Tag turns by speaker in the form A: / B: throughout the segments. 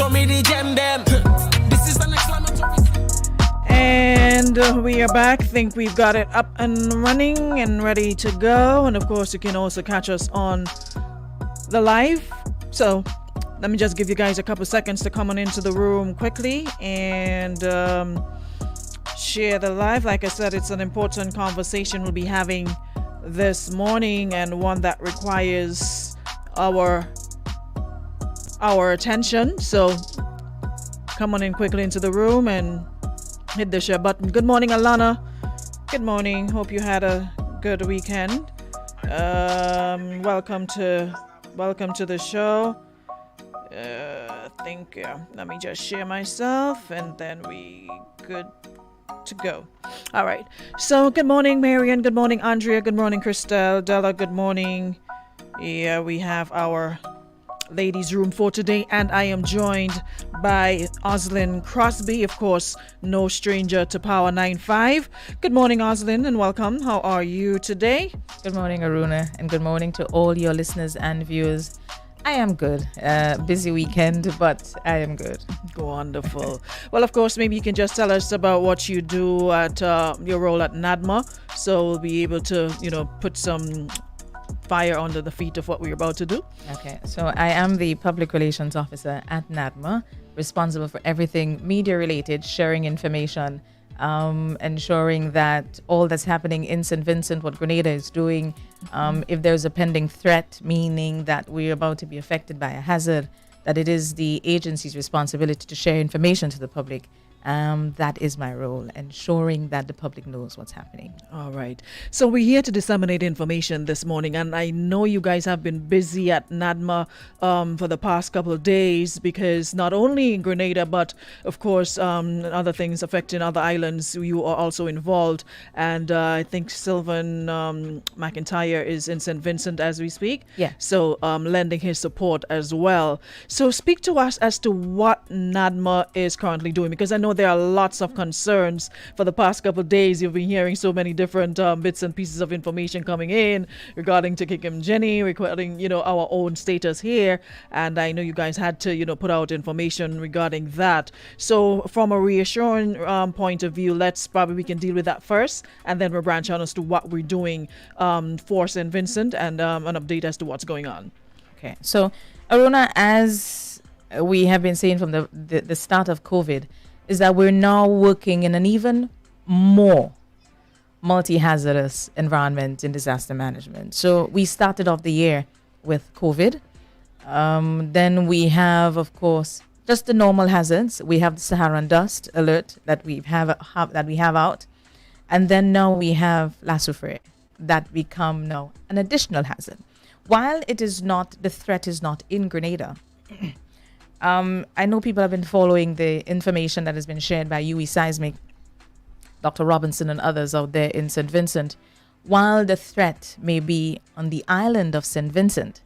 A: show me the gem them. This is an exclamatory.
B: And we are back. Think we've got it up and running and ready to go. And of course, you can also catch us on the live. So let me just give you guys a couple seconds to come on into the room quickly and share the live. Like I said, it's an important conversation we'll be having this morning, and one that requires our attention. So come on in quickly into the room and hit the share button. Good morning, Alana. Good morning. Hope you had a good weekend. Welcome to the show. Let me just share myself, and then we good to go. All right. So good morning, Marian. Good morning, Andrea. Good morning, Christelle. Della. Good morning. Yeah, we have our ladies room for today, and I am joined by Oslyn Crosby, of course, no stranger to Power 95. Good morning, Oslyn, and welcome. How are you today?
C: Good morning, Aruna, and good morning to all your listeners and viewers. I am good. Busy weekend, but I am good.
B: Wonderful. Well, of course, maybe you can just tell us about what you do at your role at NADMA, so we'll be able to, put some fire under the feet of what we're about to do.
C: Okay, so I am the Public Relations Officer at NADMA, responsible for everything media related, sharing information, ensuring that all that's happening in St. Vincent, what Grenada is doing, if there's a pending threat, meaning that we're about to be affected by a hazard, that it is the agency's responsibility to share information to the public. That is my role, ensuring that the public knows what's happening.
B: All right. So we're here to disseminate information this morning, and I know you guys have been busy at NADMA for the past couple of days, because not only in Grenada, but of course other things affecting other islands, you are also involved. And I think Sylvan McIntyre is in St. Vincent as we speak.
C: Yeah.
B: So lending his support as well. So speak to us as to what NADMA is currently doing, because I know there are lots of concerns. For the past couple of days, you've been hearing so many different bits and pieces of information coming in regarding to Kikim Jenny, regarding, our own status here. And I know you guys had to, put out information regarding that. So from a reassuring point of view, we can deal with that first, and then we'll branch on as to what we're doing for St. Vincent, and an update as to what's going on.
C: Okay. So, Aruna, as we have been saying from the start of COVID, is that we're now working in an even more multi-hazardous environment in disaster management. So we started off the year with COVID. Then we have, of course, just the normal hazards. We have the Saharan dust alert that we have out. And then now we have La Soufrière that become now an additional hazard. While the threat is not in Grenada, I know people have been following the information that has been shared by UE Seismic, Dr. Robinson and others out there in St. Vincent. While the threat may be on the island of St. Vincent,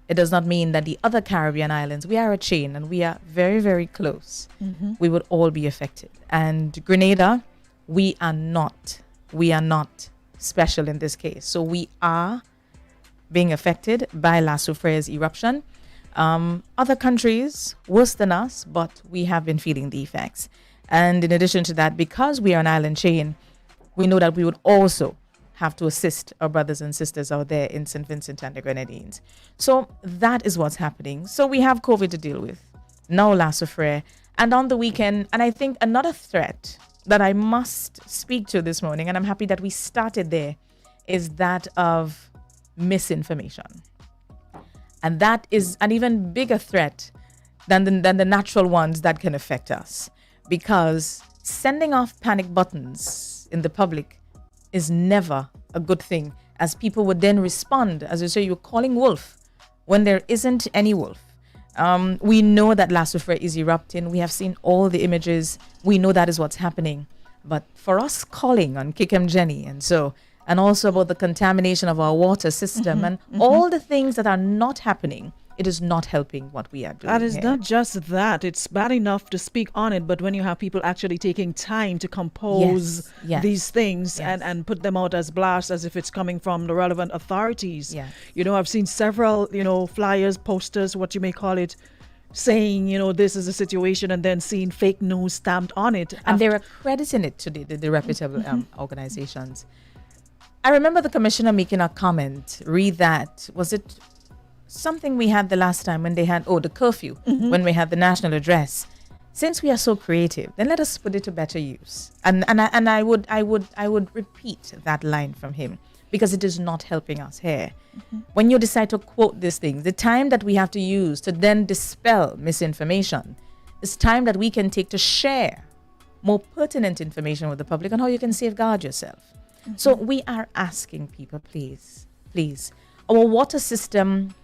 C: it does not mean that the other Caribbean islands, we are a chain and we are very, very close. Mm-hmm. We would all be affected. And Grenada, we are not special in this case. So we are being affected by La Soufrière's eruption. Other countries worse than us, but we have been feeling the effects. And in addition to that, because we are an island chain, we know that we would also have to assist our brothers and sisters out there in St. Vincent and the Grenadines. So that is what's happening. So we have COVID to deal with, now La Soufrière, and on the weekend. And I think another threat that I must speak to this morning, and I'm happy that we started there, is that of misinformation. And that is an even bigger threat than the natural ones that can affect us. Because sending off panic buttons in the public is never a good thing, as people would then respond, as you say, you're calling wolf when there isn't any wolf. We know that La Soufrière is erupting. We have seen all the images. We know that is what's happening. But for us calling on Kikim Jenny and also about the contamination of our water system all the things that are not happening, it is not helping what we are doing.
B: That is not just that. It's bad enough to speak on it, but when you have people actually taking time to compose these things and put them out as blasts as if it's coming from the relevant authorities.
C: Yeah.
B: I've seen several, flyers, posters, what you may call it, saying, this is a situation, and then seeing fake news stamped on it.
C: And they're accrediting it to the reputable organizations. I remember the commissioner making a comment, read that, was it something we had the last time when they had, the curfew, when we had the national address. Since we are so creative, then let us put it to better use. And I would repeat that line from him, because it is not helping us here. When you decide to quote this thing, the time that we have to use to then dispel misinformation is time that we can take to share more pertinent information with the public on how you can safeguard yourself. So we are asking people, please, our water system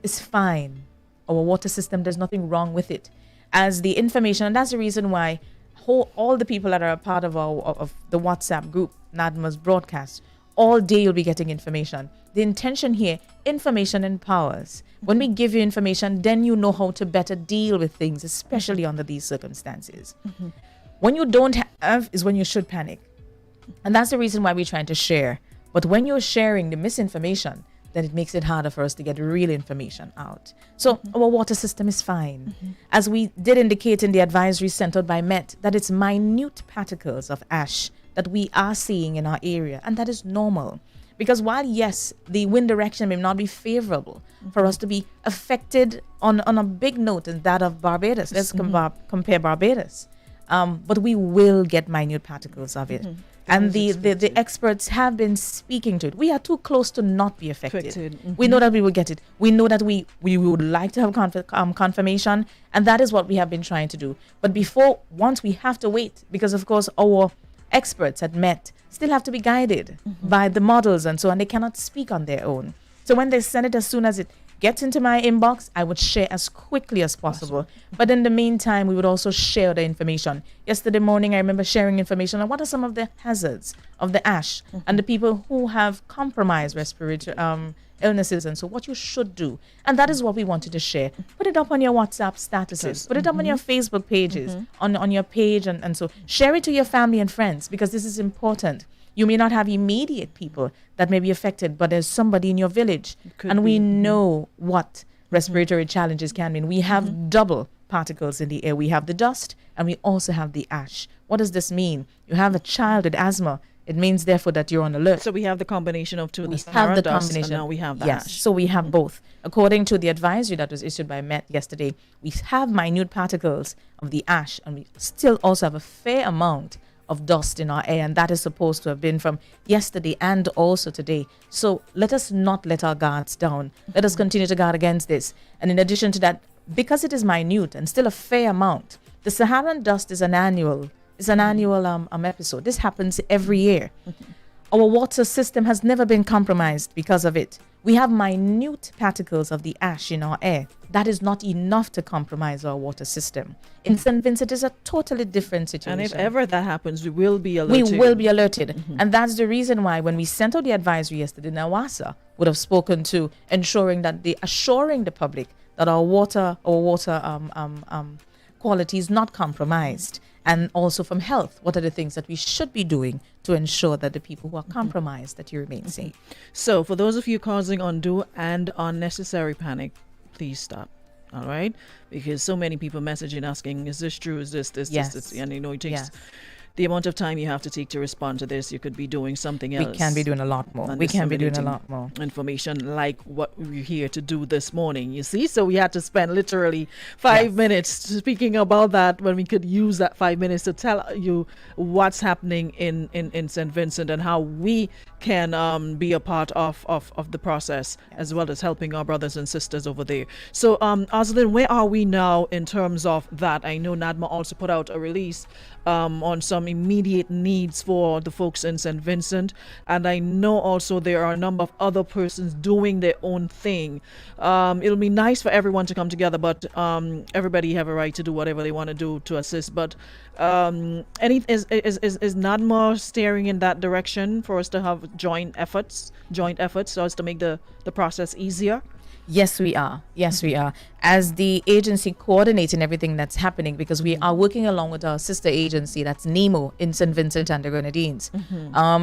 C: is fine. Our water system, there's nothing wrong with it. As the information, and that's the reason why all the people that are a part of of the WhatsApp group, NADMA's broadcast, all day you'll be getting information. The intention here, information empowers. When we give you information, then you know how to better deal with things, especially under these circumstances. When you don't have is when you should panic. And that's the reason why we're trying to share. But when you're sharing the misinformation, then it makes it harder for us to get real information out. So our water system is fine. As we did indicate in the advisory sent out by Met, that it's minute particles of ash that we are seeing in our area. And that is normal. Because while, yes, the wind direction may not be favorable for us to be affected on a big note in that of Barbados. Let's compare Barbados. But we will get minute particles of it. And the experts have been speaking to it. We are too close to not be affected. We know that we will get it. We know that we would like to have confirmation, and that is what we have been trying to do. But once we have to wait, because of course our experts at Met still have to be guided by the models and so on. They cannot speak on their own. So when they send it, as soon as it gets into my inbox, I would share as quickly as possible. But in the meantime, we would also share the information. Yesterday morning, I remember sharing information on what are some of the hazards of the ash and the people who have compromised respiratory illnesses, and so what you should do. And that is what we wanted to share. Put it up on your WhatsApp statuses. Put it up on your Facebook pages, on your page, and so share it to your family and friends, because this is important. You may not have immediate people that may be affected, but there's somebody in your village. And we know what respiratory challenges can mean. We have double particles in the air. We have the dust, and we also have the ash. What does this mean? You have a child with asthma. It means, therefore, that you're on alert.
B: So we have the combination of two.
C: We have the combination.
B: And now we have the
C: yes,
B: ash.
C: so we have both. According to the advisory that was issued by Met yesterday, we have minute particles of the ash, and we still also have a fair amount of dust in our air, and that is supposed to have been from yesterday and also today. So let us not let our guards down. Let us continue to guard against this. And in addition to that, because it is minute and still a fair amount, the Saharan dust is an annual episode. This happens every year. Our water system has never been compromised because of it. We have minute particles of the ash in our air. That is not enough to compromise our water system. In St. Vincent, it is a totally different situation.
B: And if ever that happens, we will be alerted.
C: We will be alerted. And that's the reason why when we sent out the advisory yesterday, NAWASA would have spoken to assuring the public that our water quality is not compromised. And also from health, what are the things that we should be doing to ensure that the people who are compromised, that you remain safe.
B: So for those of you causing undue and unnecessary panic, please stop. All right? Because so many people messaging asking, is this true? Is this?
C: Yes.
B: And it takes the amount of time you have to take to respond to this. You could be doing something else.
C: We can be doing a lot more. Information
B: like what we're here to do this morning, you see? So we had to spend literally 5 minutes speaking about that, when we could use that 5 minutes to tell you what's happening in St. Vincent and how we can be a part of the process, as well as helping our brothers and sisters over there. So Oslyn, where are we now in terms of that? I know NADMA also put out a release on some immediate needs for the folks in St. Vincent, and I know also there are a number of other persons doing their own thing. It'll be nice for everyone to come together, but everybody have a right to do whatever they want to do to assist. But is NADMA steering in that direction for us to have joint efforts so as to make the process easier?
C: Yes, we are. Yes, we are. As the agency coordinating everything that's happening, because we are working along with our sister agency, that's NEMO in St. Vincent and the Grenadines.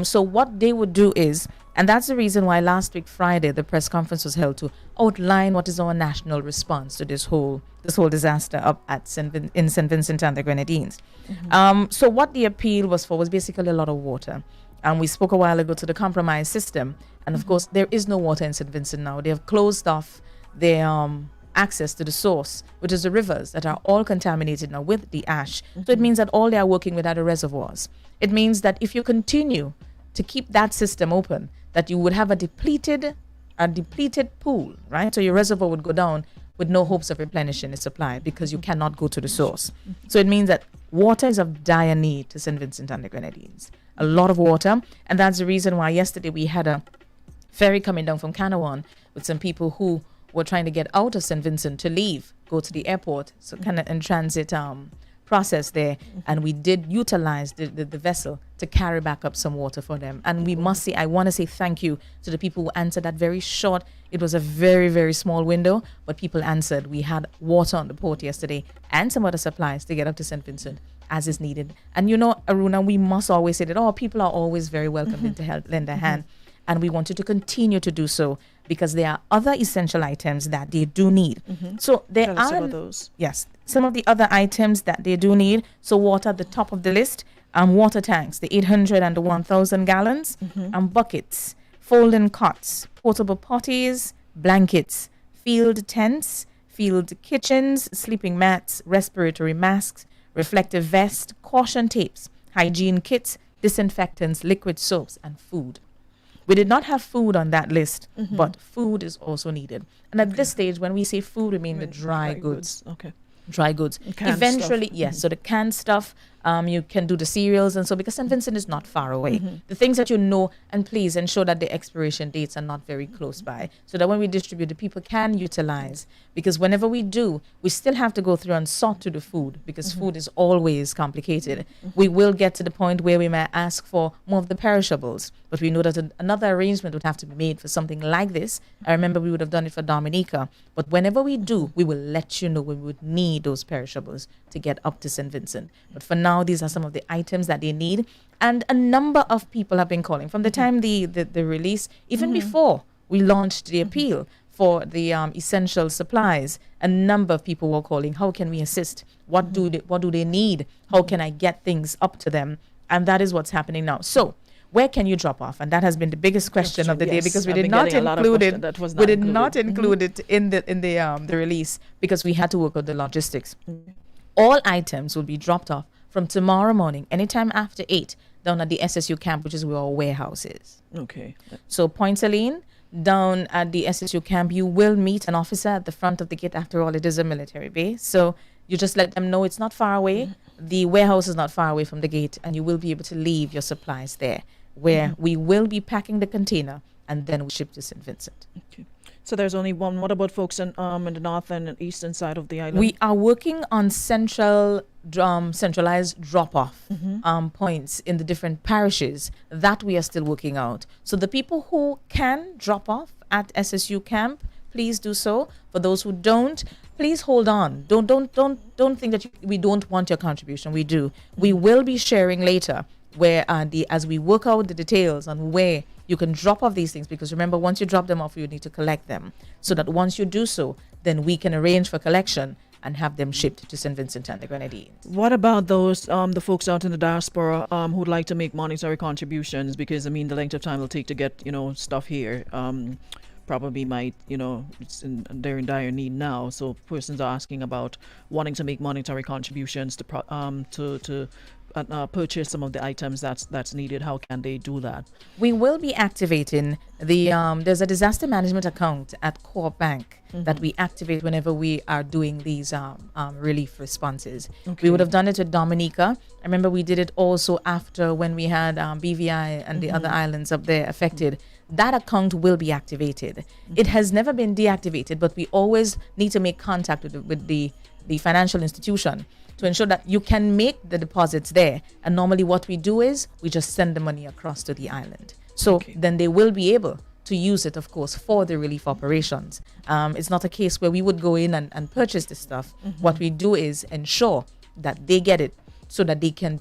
C: So what they would do is, and that's the reason why last week Friday the press conference was held to outline what is our national response to this whole disaster up at in St. Vincent and the Grenadines. So what the appeal was for was basically a lot of water. And we spoke a while ago to the compromise system. And of course, there is no water in St. Vincent now. They have closed off their access to the source, which is the rivers that are all contaminated now with the ash. So it means that all they are working with are the reservoirs. It means that if you continue to keep that system open, that you would have a depleted pool, right? So your reservoir would go down with no hopes of replenishing its supply because you cannot go to the source. So it means that water is of dire need to St. Vincent and the Grenadines. A lot of water. And that's the reason why yesterday we had a ferry coming down from Canawan with some people who were trying to get out of St. Vincent to leave, go to the airport, so kind of in transit process there. And we did utilize the vessel to carry back up some water for them. And we must say, I want to say thank you to the people who answered that very short. It was a very, very small window, but people answered. We had water on the port yesterday and some other supplies to get up to St. Vincent as is needed. And you know, Aruna, we must always say that, people are always very welcome to help lend a hand. And we want you to continue to do so because there are other essential items that they do need. So there
B: Tell us
C: are
B: about those.
C: Yes, some of the other items that they do need. So water at the top of the list, water tanks, the 800 and the 1,000 gallons, buckets, folding cots, portable potties, blankets, field tents, field kitchens, sleeping mats, respiratory masks, reflective vest, caution tapes, hygiene kits, disinfectants, liquid soaps, and food. We did not have food on that list, but food is also needed. And at this stage, when we say food, we mean the dry goods.
B: Okay.
C: Dry goods.
B: Canned
C: Eventually,
B: stuff.
C: yes. So the canned stuff, you can do the cereals. And so because St. Vincent is not far away, the things that you know, and please ensure that the expiration dates are not very close by so that when we distribute, the people can utilize. Because whenever we do, we still have to go through and sort to the food because food is always complicated. We will get to the point where we may ask for more of the perishables, but we know that another arrangement would have to be made for something like this. I remember we would have done it for Dominica, but whenever we do, we will let you know when we would need those perishables to get up to St. Vincent. But for now, these are some of the items that they need. And a number of people have been calling from the time the release, even before we launched the appeal for the essential supplies. A number of people were calling, how can we assist? What do they need? How can I get things up to them? And that is what's happening now. So where can you drop off? And that has been the biggest question of the day because we did not include it. We did not include it in the release because we had to work on the logistics. All items will be dropped off from tomorrow morning, anytime after 8, down at the SSU camp, which is where our warehouse is.
B: Okay.
C: So Point Celine, down at the SSU camp, you will meet an officer at the front of the gate. After all, it is a military base. So you just let them know it's not far away. The warehouse is not far away from the gate, and you will be able to leave your supplies there, where we will be packing the container, and then we ship to St. Vincent.
B: Okay. So there's only one. What about folks in the north and eastern side of the island?
C: We are working on centralized drop-off points in the different parishes that we are still working out. So the people who can drop off at SSU camp, please do so. For those who don't, please hold on. Don't think that we don't want your contribution. We do. We will be sharing later where as we work out the details on where you can drop off these things, because remember, once you drop them off, you need to collect them, so that once you do so, then we can arrange for collection and have them shipped to St. Vincent and the Grenadines.
B: What about those the folks out in the diaspora who'd like to make monetary contributions? Because I mean, the length of time it'll take to get stuff here probably might they're in dire need now. So persons are asking about wanting to make monetary contributions to purchase some of the items that's needed. How can they do that?
C: We will be activating the there's a disaster management account at Core Bank that we activate whenever we are doing these relief responses.
B: Okay.
C: We would have done it with Dominica. I remember we did it also after when we had BVI and the other islands up there affected. That account will be activated. It has never been deactivated, but we always need to make contact with the financial institution to ensure that you can make the deposits there. And normally what we do is we just send the money across to the island. So then they will be able to use it, of course, for the relief operations. It's not a case where we would go in and purchase this stuff. What we do is ensure that they get it so that they can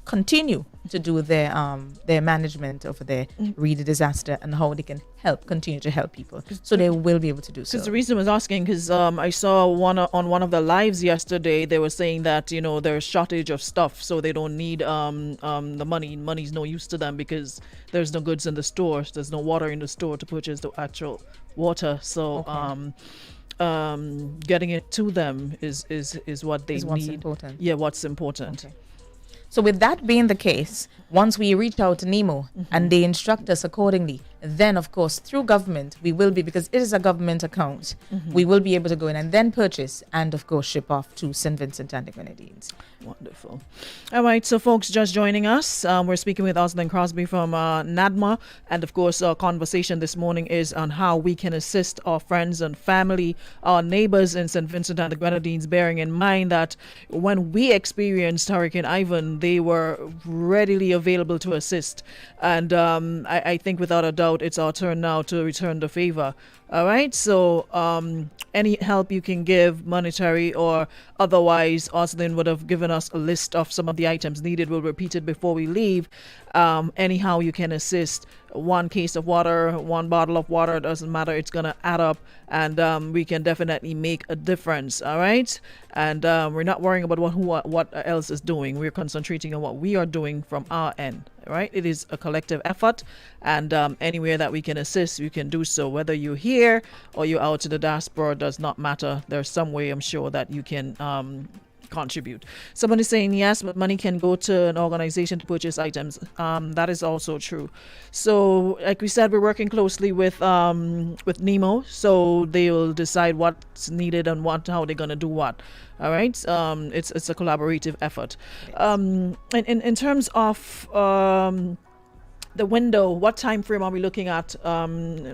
C: continue to do their management of their really disaster and how they can continue to help people. So they will be able to do so.
B: Because the reason I was asking, because I saw on one of the lives yesterday, they were saying that, there's shortage of stuff, so they don't need the money. Money's no use to them because there's no goods in the store. There's no water in the store to purchase the actual water. So getting it to them is what they
C: Is
B: need.
C: what's important.
B: Yeah, what's important.
C: Okay. So with that being the case, once we reach out to NEMO and they instruct us accordingly, then of course through government we will be, because it is a government account, we will be able to go in and then purchase and of course ship off to St. Vincent and the Grenadines.
B: Wonderful. All right, so folks just joining us, we're speaking with Oslyn Crosby from NADMA, and of course our conversation this morning is on how we can assist our friends and family, our neighbors in St. Vincent and the Grenadines, bearing in mind that when we experienced Hurricane Ivan, they were readily available to assist, and I think without a doubt it's our turn now to return the favor. All right, so any help you can give, monetary or otherwise, Oslyn would have given us a list of some of the items needed. We'll repeat it before we leave. Anyhow you can assist. 1 case of water, 1 bottle of water, doesn't matter, it's gonna add up, and we can definitely make a difference. All right, and we're not worrying about what else is doing. We're concentrating on what we are doing from our end. Right, it is a collective effort, and anywhere that we can assist, we can do so. Whether you're here or you're out to the diaspora, does not matter. There's some way, I'm sure, that you can contribute. Somebody saying yes, but money can go to an organization to purchase items. That is also true. So like we said, we're working closely with NEMO, so they will decide what's needed and how they're going to do what. All right, it's a collaborative effort. In terms of the window, what time frame are we looking at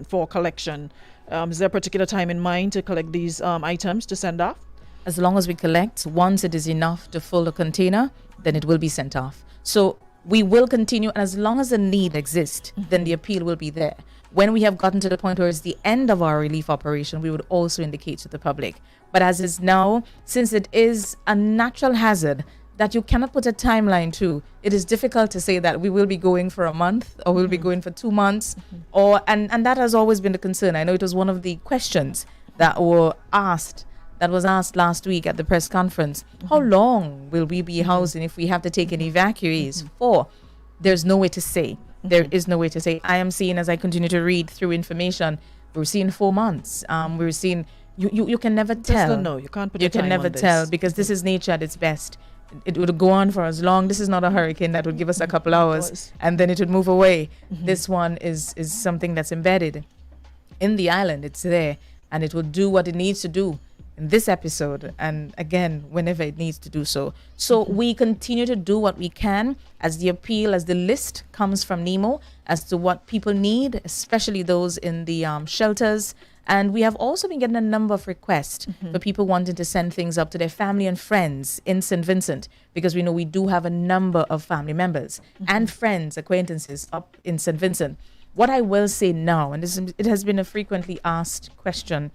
B: for collection? Is there a particular time in mind to collect these items to send off?
C: As long as we collect, once it is enough to fill the container, then it will be sent off. So we will continue, and as long as the need exists, then the appeal will be there. When we have gotten to the point where it's the end of our relief operation, we would also indicate to the public. But as is now, since it is a natural hazard that you cannot put a timeline to, it is difficult to say that we will be going for a month or we'll be going for 2 months, and that has always been the concern. I know it was one of the questions that was asked last week at the press conference. How long will we be housing if we have to take an evacuees for? There's no way to say. There is no way to say. I am seeing, as I continue to read through information, we're seeing 4 months. We're seeing, you can never tell.
B: No, you can't put
C: You
B: a time
C: can never
B: on this.
C: tell, because this is nature at its best. It would go on for as long. This is not a hurricane that would give us a couple hours and then it would move away. This one is something that's embedded in the island. It's there, and it will do what it needs to do in this episode, and again whenever it needs to do so. So we continue to do what we can as the list comes from NEMO as to what people need, especially those in the shelters. And we have also been getting a number of requests for people wanting to send things up to their family and friends in St. Vincent, because we know we do have a number of family members and friends, acquaintances up in St. Vincent. What I will say now, and it has been a frequently asked question,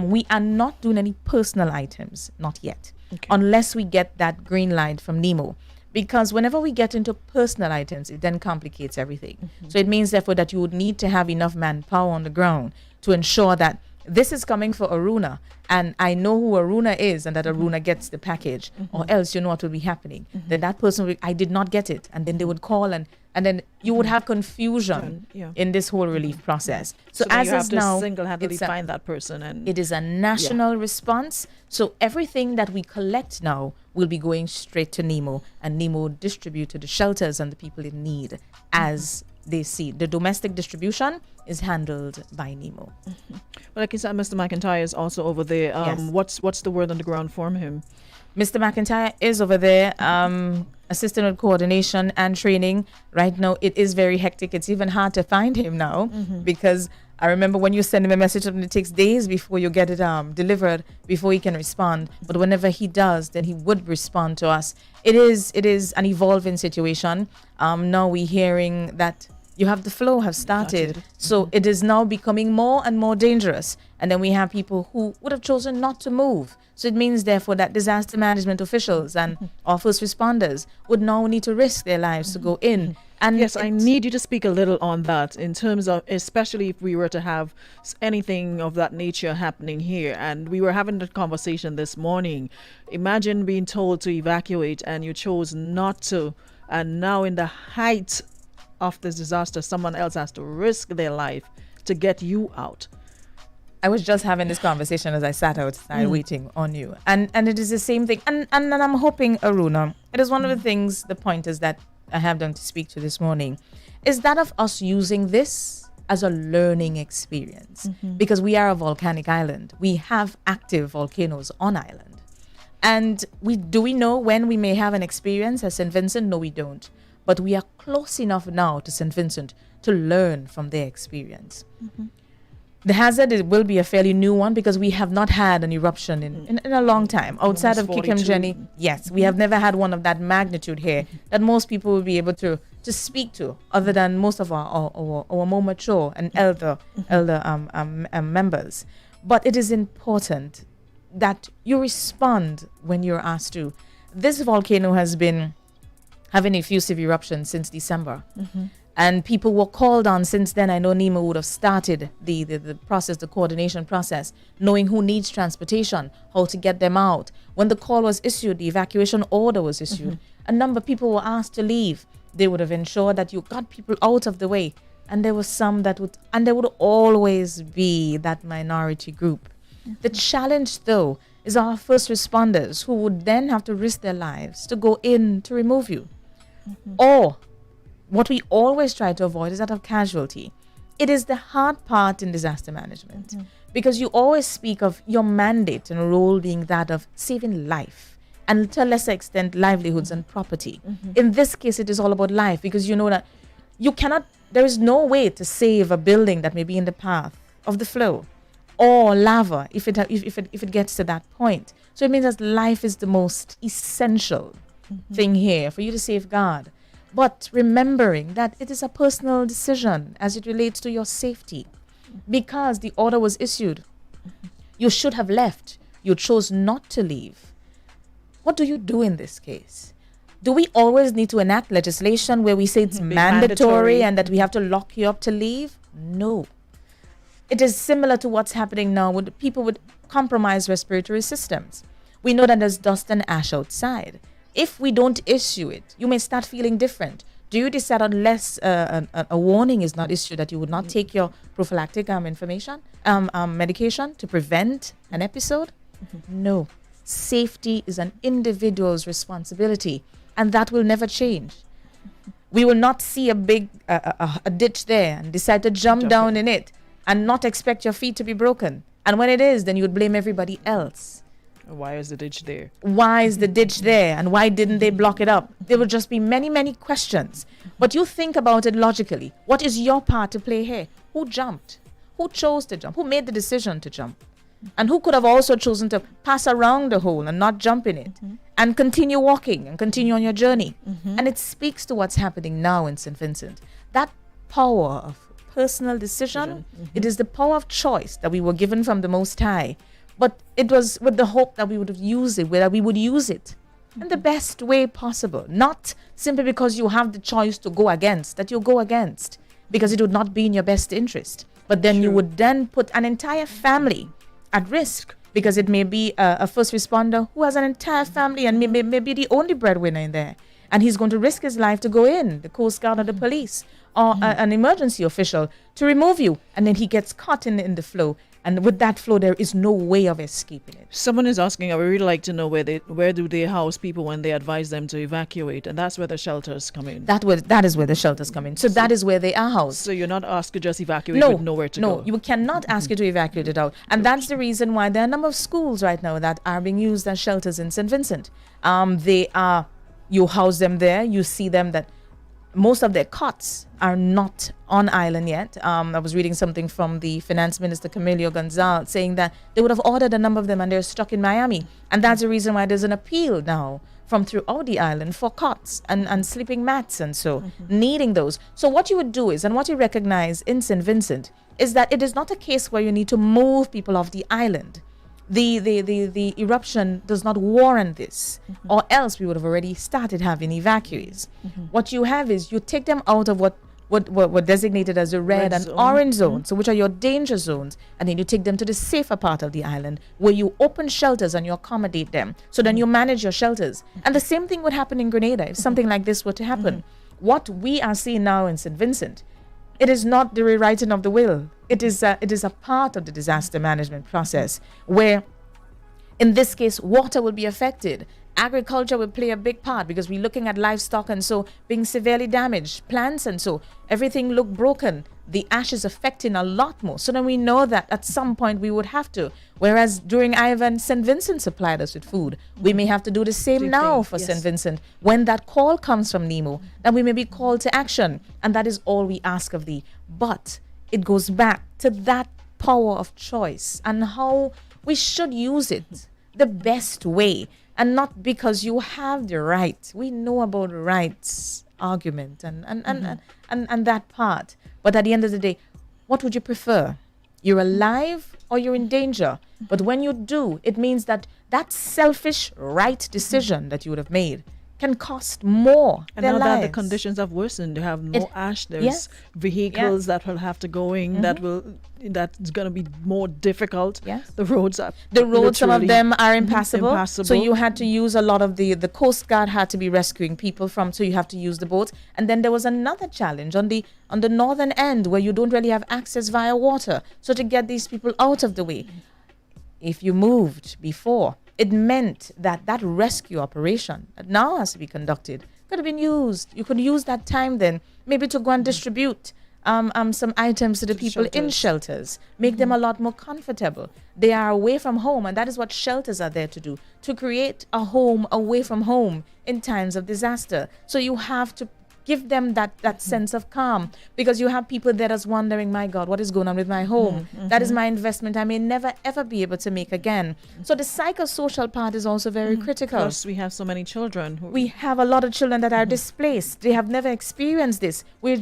C: we are not doing any personal items, not yet, unless we get that green light from NEMO. Because whenever we get into personal items, it then complicates everything. So it means, therefore, that you would need to have enough manpower on the ground to ensure that this is coming for Aruna, and I know who Aruna is, and that Aruna gets the package, or else you know what will be happening. Then that person will, I did not get it, and then they would call, and then you would have confusion in this whole relief process. So as
B: you have
C: is
B: to
C: now,
B: single-handedly find that person, and
C: it is a national response. So everything that we collect now will be going straight to NEMO, and NEMO will distribute to the shelters and the people in need as they see. The domestic distribution is handled by NEMO.
B: Well, like you said, Mr. McIntyre is also over there.
C: Yes.
B: What's the word on the ground for him?
C: Mr. McIntyre is over there, assisting with coordination and training. Right now, it is very hectic. It's even hard to find him now, because I remember when you send him a message and it takes days before you get it delivered, before he can respond. But whenever he does, then he would respond to us. It is an evolving situation. Now we're hearing that You have the flow have started. So it is now becoming more and more dangerous. And then we have people who would have chosen not to move. So it means, therefore, that disaster management officials and our first responders would now need to risk their lives to go in. And
B: yes, I need you to speak a little on that in terms of, especially if we were to have anything of that nature happening here. And we were having that conversation this morning. Imagine being told to evacuate and you chose not to. And now in the height of this disaster, someone else has to risk their life to get you out.
C: I was just having this conversation as I sat outside waiting on you. And it is the same thing. And I'm hoping, Aruna, it is one of the things, the pointers that I have them to speak to this morning, is that of us using this as a learning experience. Because we are a volcanic island. We have active volcanoes on island. And do we know when we may have an experience at St. Vincent? No, we don't. But we are close enough now to St. Vincent to learn from their experience. The hazard will be a fairly new one because we have not had an eruption in a long time. Outside of Kikimjeni, yes, we have never had one of that magnitude here that most people will be able to speak to, other than most of our more mature and elder members. But it is important that you respond when you're asked to. This volcano has been having effusive eruptions since December. And people were called on since then. I know NADMA would have started the process, the coordination process, knowing who needs transportation, how to get them out. When the call was issued, the evacuation order was issued, a number of people were asked to leave. They would have ensured that you got people out of the way. And there were some that would, and there would always be that minority group. The challenge, though, is our first responders who would then have to risk their lives to go in to remove you. Or what we always try to avoid is that of casualty. It is the hard part in disaster management because you always speak of your mandate and role being that of saving life and to a lesser extent livelihoods and property. In this case, it is all about life because you know that there is no way to save a building that may be in the path of the flow or lava if it gets to that point. So it means that life is the most essential thing here for you to safeguard. But remembering that it is a personal decision as it relates to your safety. Because the order was issued, you should have left. You chose not to leave. What do you do in this case? Do we always need to enact legislation where we say it's mandatory and that we have to lock you up to leave? No. It is similar to what's happening now with people with compromised respiratory systems. We know that there's dust and ash outside. If we don't issue it, you may start feeling different. Do you decide unless a warning is not issued that you would not take your prophylactic medication to prevent an episode? No. Safety is an individual's responsibility, and that will never change. We will not see a big a ditch there and decide to jump down in it and not expect your feet to be broken. And when it is, then you would blame everybody else.
B: Why is the ditch there?
C: Why is the ditch there? And why didn't they block it up? There will just be many, many questions. But you think about it logically. What is your part to play here? Who jumped? Who chose to jump? Who made the decision to jump? And who could have also chosen to pass around the hole and not jump in it and continue walking and continue on your journey? And it speaks to what's happening now in St. Vincent. That power of personal decision, it is the power of choice that we were given from the Most High. But it was with the hope that we would have used it, that we would use it in the best way possible. Not simply because you have the choice to go against, that you'll go against, because it would not be in your best interest. But then you would then put an entire family at risk, because it may be a first responder who has an entire family and may be the only breadwinner in there. And he's going to risk his life to go in, the Coast Guard or the police or an emergency official to remove you. And then he gets caught in the flow. And with that flow, there is no way of escaping it.
B: Someone is asking, I would really like to know where do they house people when they advise them to evacuate? And that's where the shelters come in.
C: That is where the shelters come in. So that is where they are housed.
B: So you're not asked to just evacuate with nowhere to go?
C: No, you cannot ask you to evacuate it out. And that's the reason why there are a number of schools right now that are being used as shelters in St. Vincent. You house them there. You see them that most of their cots are not on island yet. I was reading something from the finance minister, Camilo Gonzalez, saying that they would have ordered a number of them and they're stuck in Miami. And that's the reason why there's an appeal now from throughout the island for cots and sleeping mats and so needing those. So what you would do is, and what you recognize in St. Vincent, is that it is not a case where you need to move people off the island. The eruption does not warrant this, or else we would have already started having evacuees. What you have is you take them out of what were designated as a red and
B: zone.
C: orange zone, so which are your danger zones, and then you take them to the safer part of the island where you open shelters and you accommodate them. So then you manage your shelters. And the same thing would happen in Grenada if something like this were to happen. What we are seeing now in St. Vincent, it is not the rewriting of the will. It is a part of the disaster management process where, in this case, water will be affected. Agriculture will play a big part because we're looking at livestock and so being severely damaged, plants and so everything look broken. The ash is affecting a lot more. So then we know that at some point we would have to. Whereas during Ivan, St. Vincent supplied us with food. We may have to do the same now for St. Vincent. When that call comes from NEMO, then we may be called to action. And that is all we ask of thee. But it goes back to that power of choice and how we should use it the best way. And not because you have the right. We know about rights argument and that part. But at the end of the day, what would you prefer? You're alive or you're in danger. But when you do, it means that that selfish right decision that you would have made can cost more.
B: And now that the conditions have worsened, you have more ash. There's vehicles that will have to go in. That's going to be more difficult.
C: Yes.
B: The roads are
C: some of them are impassable.
B: Impassable.
C: So you had to use a lot of the Coast Guard had to be rescuing people from. So you have to use the boats. And then there was another challenge on the northern end where you don't really have access via water. So to get these people out of the way, if you moved before, it meant that that rescue operation that now has to be conducted could have been used. You could use that time then maybe to go and distribute some items to the people in shelters, make them a lot more comfortable. They are away from home, and that is what shelters are there to do, to create a home away from home in times of disaster. So you have to give them that sense of calm, because you have people that is wondering, my God, what is going on with my home? That is my investment I may never ever be able to make again. So the psychosocial part is also very critical.
B: Plus we have so many children.
C: We have a lot of children that are displaced. They have never experienced this. We're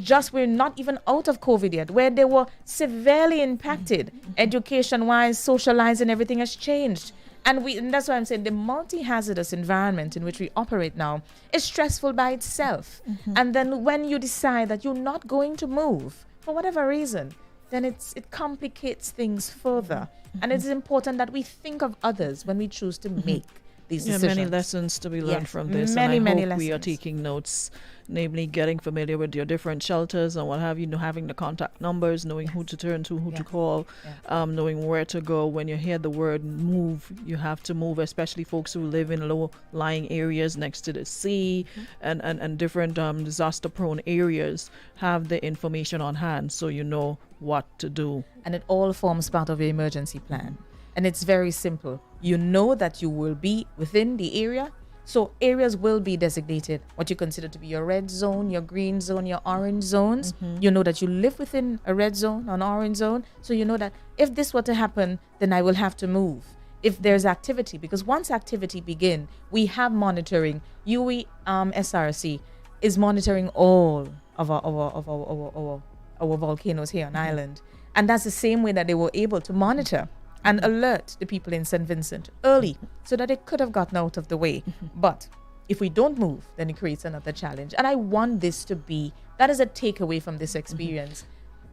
C: not even out of COVID yet, where they were severely impacted. Education-wise, socializing, everything has changed. And that's why I'm saying the multi-hazardous environment in which we operate now is stressful by itself. And then when you decide that you're not going to move for whatever reason, then it complicates things further. And it's important that we think of others when we choose to make these decisions.
B: Many lessons to be learned from this.
C: Many
B: and I hope
C: lessons.
B: we are taking notes, namely getting familiar with your different shelters and what have you, having the contact numbers, knowing who to turn to, who to call, knowing where to go. When you hear the word move, you have to move, especially folks who live in low-lying areas next to the sea and different disaster-prone areas. Have the information on hand so you know what to do.
C: And it all forms part of your emergency plan. And it's very simple. You know that you will be within the area. So areas will be designated, what you consider to be your red zone, your green zone, your orange zones. You know that you live within a red zone, an orange zone. So you know that if this were to happen, then I will have to move. If there's activity, because once activity begin, we have monitoring. UE SRC is monitoring all of our volcanoes here on island. And that's the same way that they were able to monitor and alert the people in St. Vincent early so that they could have gotten out of the way. But if we don't move, then it creates another challenge. And I want this to be, that is a takeaway from this experience,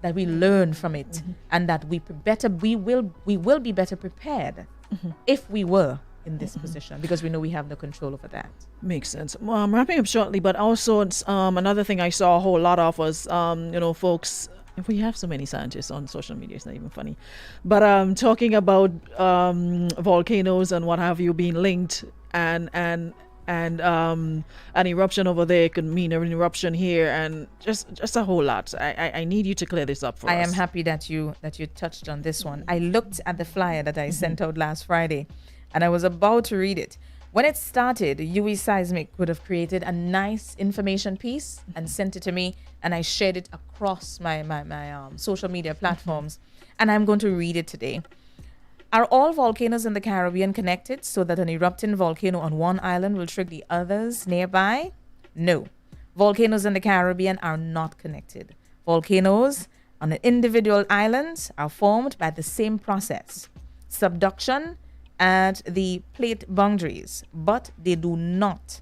C: that we learn from it and that we will be better prepared if we were in this position, because we know we have no control over that.
B: Makes sense. Well, I'm wrapping up shortly, but also another thing I saw a whole lot of was, folks, if we have so many scientists on social media, it's not even funny, but talking about volcanoes and what have you being linked, and an eruption over there could mean an eruption here, and just a whole lot. I need you to clear this up for us.
C: I am happy that you touched on this one. I looked at the flyer that I sent out last Friday, and I was about to read it. When it started, UE Seismic would have created a nice information piece and sent it to me, and I shared it across my social media platforms. And I'm going to read it today. Are all volcanoes in the Caribbean connected so that an erupting volcano on one island will trigger the others nearby? No. Volcanoes in the Caribbean are not connected. Volcanoes on individual islands are formed by the same process, subduction at the plate boundaries, but they do not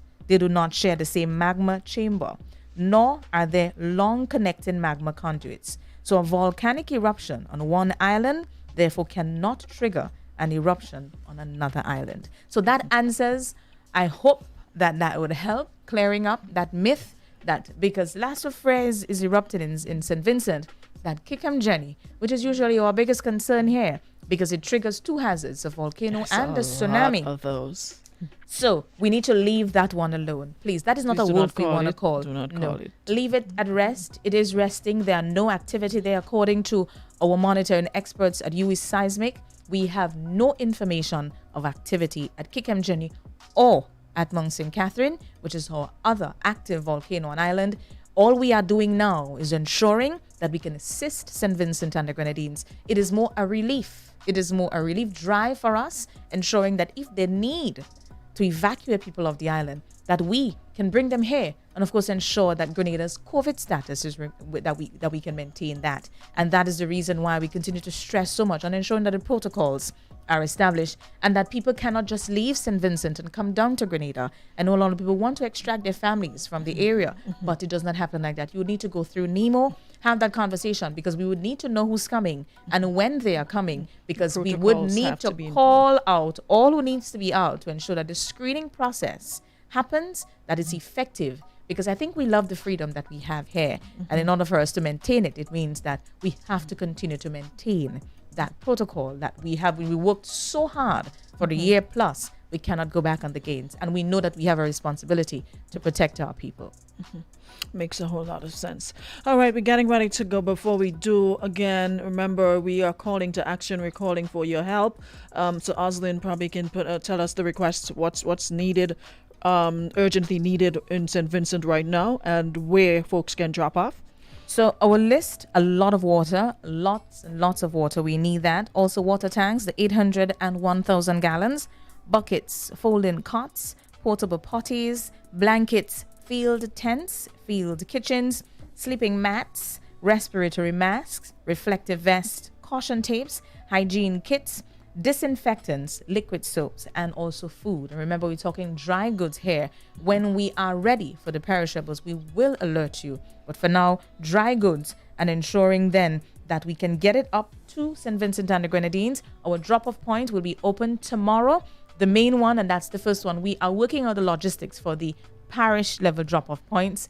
C: share the same magma chamber, nor are there long connecting magma conduits. So a volcanic eruption on one island therefore cannot trigger an eruption on another island. So that answers, I hope that would help clearing up that myth that because Las Sofres is erupted in St. Vincent, that Kickham Jenny, which is usually our biggest concern here, because it triggers two hazards, a volcano and a tsunami.
B: Lot of those.
C: So we need to leave that one alone. Please, that is not
B: Please
C: a
B: do
C: wolf
B: not
C: we
B: call
C: want to
B: it.
C: call.
B: Do not
C: No.
B: call it.
C: Leave it at rest. It is resting. There are no activity there. According to our monitoring experts at UE Seismic, we have no information of activity at Kickham Jenny or at Mount St. Catherine, which is our other active volcano on island. All we are doing now is ensuring that we can assist St. Vincent and the Grenadines. It is more a relief. It is more a relief drive for us, ensuring that if they need to evacuate people of the island, that we can bring them here, and of course ensure that Grenada's COVID status is that we can maintain that. And that is the reason why we continue to stress so much on ensuring that the protocols are established and that people cannot just leave St. Vincent and come down to Grenada. I know a lot of people want to extract their families from the area, but it does not happen like that. You would need to go through NEMO, have that conversation, because we would need to know who's coming and when they are coming, because we would
B: Protocols
C: need
B: have
C: to
B: to be in
C: call out all who needs to be out to ensure that the screening process happens, that it's effective. Because I think we love the freedom that we have here. And in order for us to maintain it, it means that we have to continue to maintain that protocol that we have. We worked so hard for the year plus. We cannot go back on the gains. And we know that we have a responsibility to protect our people.
B: Makes a whole lot of sense. All right, we're getting ready to go. Before we do, again, remember, we are calling to action. We're calling for your help. So Oslyn probably can tell us the requests, what's needed, urgently needed in St. Vincent right now, and where folks can drop off.
C: So our list, a lot of water, lots and lots of water. We need that. Also water tanks, the 800 and 1,000 gallons, buckets, folding cots, portable potties, blankets, field tents, field kitchens, sleeping mats, respiratory masks, reflective vests, caution tapes, hygiene kits, disinfectants, liquid soaps, and also food. And remember, we're talking dry goods here. When we are ready for the perishables, we will alert you. But for now, dry goods, and ensuring then that we can get it up to St. Vincent and the Grenadines. Our drop-off point will be open tomorrow, the main one, and that's the first one. We are working on the logistics for the parish level drop-off points.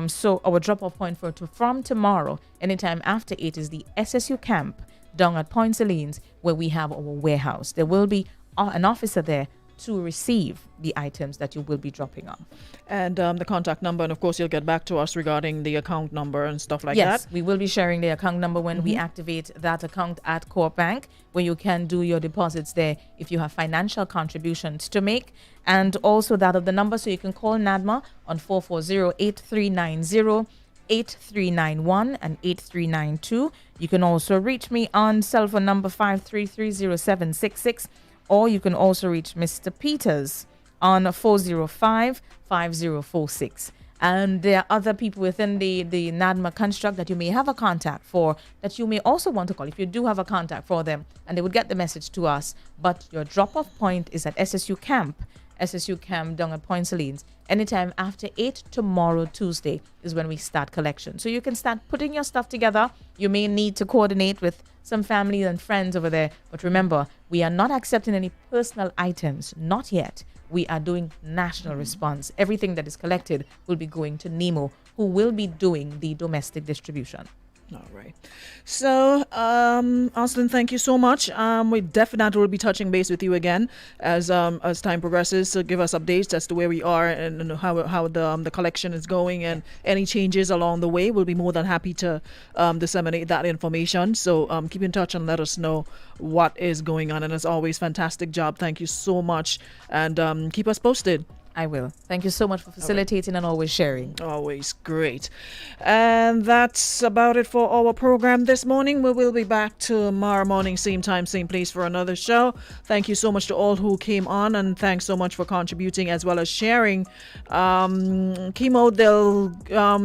C: So our drop-off point from tomorrow, anytime after 8, is the SSU camp down at Point Salines, where we have our warehouse. There will be an officer there to receive the items that you will be dropping off.
B: And the contact number, and of course you'll get back to us regarding the account number and stuff like
C: Yes,
B: that.
C: we will be sharing the account number when we activate that account at Corp Bank, where you can do your deposits there if you have financial contributions to make, and also that of the number, so you can call NADMA on 440-8390, 8391 and 8392. You can also reach me on cell phone number 5330766, or you can also reach Mr. Peters on 405-5046. And there are other people within the NADMA construct that you may have a contact for, that you may also want to call if you do have a contact for them, and they would get the message to us. But your drop-off point is at SSU Camp down at Point Salines. Anytime after 8 tomorrow, Tuesday, is when we start collection. So you can start putting your stuff together. You may need to coordinate with some family and friends over there. But remember, we are not accepting any personal items, not yet. We are doing national response. Everything that is collected will be going to NEMO, who will be doing the domestic distribution.
B: All right. So, Oslyn, thank you so much. We definitely will be touching base with you again as time progresses. So, give us updates as to where we are and how the collection is going and any changes along the way. We'll be more than happy to disseminate that information. So, keep in touch and let us know what is going on. And as always, fantastic job. Thank you so much, and keep us posted.
C: I will. Thank you so much for facilitating and always sharing.
B: Always great. And that's about it for our program this morning. We will be back tomorrow morning, same time, same place for another show. Thank you so much to all who came on, and thanks so much for contributing as well as sharing. Chemo,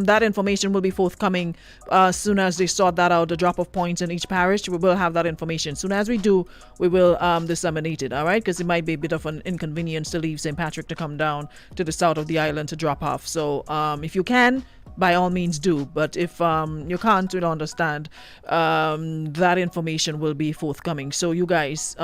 B: that information will be forthcoming as soon as they sort that out, the drop-off points in each parish. We will have that information. Soon as we do, we will disseminate it, all right? Because it might be a bit of an inconvenience to leave St. Patrick to come down to the south of the island to drop off. So if you can, by all means do. But if you can't, we don't understand. That information will be forthcoming. So you guys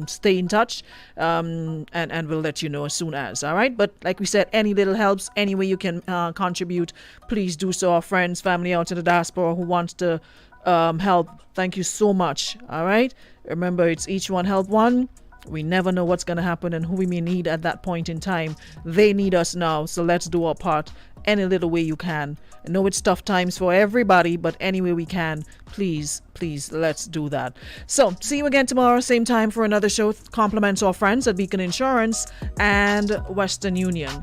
B: stay in touch, and we'll let you know as soon as. All right. But like we said, any little helps, any way you can contribute, please do so. Our friends, family out in the diaspora who wants to help, thank you so much. All right. Remember, it's each one help one. We never know what's going to happen and who we may need at that point in time. They need us now, so let's do our part any little way you can. I know it's tough times for everybody, but any way we can, please, let's do that. So, see you again tomorrow, same time for another show. Compliments our friends at Beacon Insurance and Western Union.